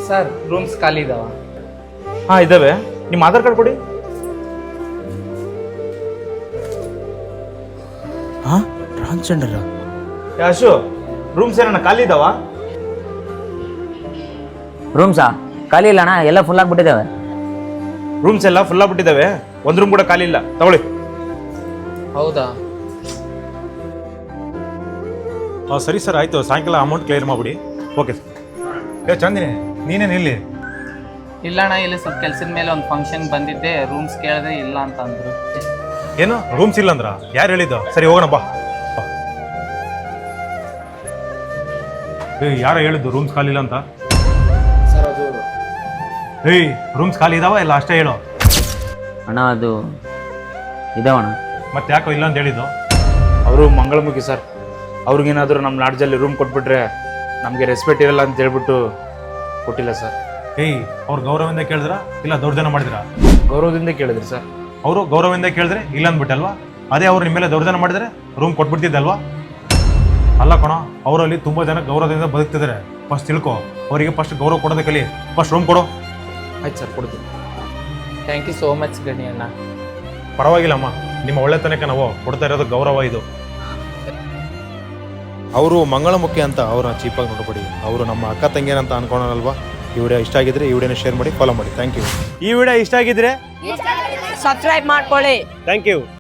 Sir rooms ಖಾಲಿ ಇದಾವ? ಹಾಂ ಇದ್ದಾವೆ. ನಿಮ್ಮ ಆಧಾರ್ ಕಾರ್ಡ್ ಕೊಡಿ. ಹಾಂ ಟ್ರಾನ್ಸ್ಜೆಂಡರ್ ಅಶು, ರೂಮ್ಸ್ ಏನಣ್ಣ ಖಾಲಿ ಇದ್ದಾವ? ರೂಮ್ಸಾ ಖಾಲಿ ಇಲ್ಲ ಅಣ್ಣ, ಎಲ್ಲ ಫುಲ್ ಆಗಿಬಿಟ್ಟಿದ್ದಾವೆ. ರೂಮ್ಸ್ ಎಲ್ಲ ಫುಲ್ ಆಗ್ಬಿಟ್ಟಿದ್ದಾವೆ, ಒಂದು ರೂಮ್ ಕೂಡ ಖಾಲಿ ಇಲ್ಲ, ತಗೊಳ್ಳಿ. ಹೌದಾ? ಹಾಂ ಸರಿ ಸರ್, ಆಯಿತು. ಸಾಯಂಕಾಲ ಅಮೌಂಟ್ ಕ್ಲಿಯರ್ ಮಾಡಿಬಿಡಿ. Okay sir. ಚಂದಿನಿ, ನೀನೇನು ಇಲ್ಲಿ? ಇಲ್ಲ ಅಣ್ಣ, ಇಲ್ಲಿ ಸ್ವಲ್ಪ ಕೆಲಸದ ಮೇಲೆ ಒಂದು ಫಂಕ್ಷನ್ ಬಂದಿದ್ದೆ. ರೂಮ್ಸ್ ಕೇಳಿದ್ರೆ ಇಲ್ಲ ಅಂತ ಅಂದ್ರು. ಏನು ರೂಮ್ಸ್ ಇಲ್ಲ ಅಂದ್ರ? ಯಾರು ಹೇಳಿದ್ದು? ಸರಿ ಹೋಗೋಣ ಬಾ. ಯಾರು ಹೇಳಿದ್ದು ರೂಮ್ಸ್ ಖಾಲಿ ಇಲ್ಲ ಅಂತ? ಸರ್ ಅದು ರೂಮ್ಸ್ ಖಾಲಿ ಇದಾವ ಇಲ್ಲ ಅಷ್ಟೇ ಹೇಳು. ಅಣ್ಣ ಅದು ಇದಾವಣ್ಣ. ಮತ್ತೆ ಯಾಕೋ ಇಲ್ಲ ಅಂತ ಹೇಳಿದ್ದು? ಅವರು ಮಂಗಳಮುಖಿ ಸರ್, ಅವ್ರಿಗೇನಾದರೂ ನಮ್ಮ ಲಾಡ್ಜಲ್ಲಿ ರೂಮ್ ಕೊಟ್ಬಿಟ್ರೆ ನಮಗೆ ರೆಸ್ಪೆಕ್ಟ್ ಇರಲ್ಲ ಅಂತ ಹೇಳ್ಬಿಟ್ಟು ಕೊಟ್ಟಿಲ್ಲ ಸರ್. ಅವ್ರು ಗೌರವದಿಂದ ಕೇಳಿದ್ರ ಇಲ್ಲ ದೌರ್ಜನ್ಯ ಮಾಡಿದ್ರ? ಗೌರವದಿಂದ ಕೇಳಿದ್ರಿ ಸರ್. ಅವರು ಗೌರವದಿಂದ ಕೇಳಿದ್ರೆ ಇಲ್ಲ ಅಂದ್ಬಿಟ್ಟಲ್ವಾ? ಅದೇ ಅವ್ರು ನಿಮ್ಮ ಮೇಲೆ ದೌರ್ಜನ್ಯ ಮಾಡಿದ್ರೆ ರೂಮ್ ಕೊಟ್ಬಿಡ್ತಿದ್ದಲ್ವಾ? ಅಲ್ಲ ಕಣೋ, ಅವರಲ್ಲಿ ತುಂಬ ಜನ ಗೌರವದಿಂದ ಬದುಕ್ತಿದ್ದಾರೆ. ಫಸ್ಟ್ ತಿಳ್ಕೊ, ಅವರಿಗೆ ಫಸ್ಟ್ ಗೌರವ ಕೊಡೋದೇ ಕಲಿ. ಫಸ್ಟ್ ರೂಮ್ ಕೊಡು. ಆಯ್ತು ಸರ್, ಕೊಡ್ತೀನಿ. ಥ್ಯಾಂಕ್ ಯು ಸೋ ಮಚ್ ಗಣಿ ಅಣ್ಣ. ಪರವಾಗಿಲ್ಲಮ್ಮ, ನಿಮ್ಮ ಒಳ್ಳೆತನಕ್ಕೆ ನಾವು ಕೊಡ್ತಾ ಇರೋದು ಗೌರವ ಇದು. ಅವರು ಮಂಗಳಮುಖಿ ಅಂತ ಅವ್ರನ್ನ ಚೀಪಾಗಿ ನೋಡಬೇಡಿ. ಅವರು ನಮ್ಮ ಅಕ್ಕ ತಂಗಿಯರಂತ ಅನ್ಕೊಳಲ್ವಾ? ಈ ವಿಡಿಯೋ ಇಷ್ಟ ಆಗಿದ್ರೆ ಈ ವಿಡಿಯೋನ ಶೇರ್ ಮಾಡಿ, ಫಾಲೋ ಮಾಡಿ. Thank you. ಈ ವಿಡಿಯೋ ಇಷ್ಟ ಆಗಿದ್ರೆ ಸಬ್ಸ್ಕ್ರೈಬ್ ಮಾಡ್ಕೊಳ್ಳಿ. Thank you.